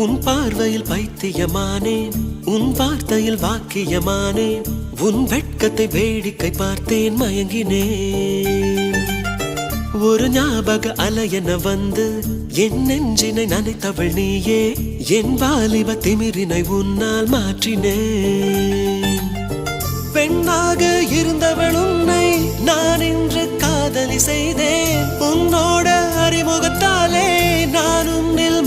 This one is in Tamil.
உன் பார்வையில் பைத்தியமானேன், உன் வார்த்தையில் வாக்கியமானேன், உன் வெட்கத்தை வேடிக்கை பார்த்தேன் மயங்கினேன். ஒரு ஞாபக அலையென வந்து என் நெஞ்சினை நனைத்தவள் நீயே, என் வாலிப திமிரினை உன்னால் மாற்றினேன். பெண்ணாக இருந்தவள் உன்னை நான் இன்று காதலி செய்தேன். உன்னோட அறிமுகத்தாலே நான் உன்னில்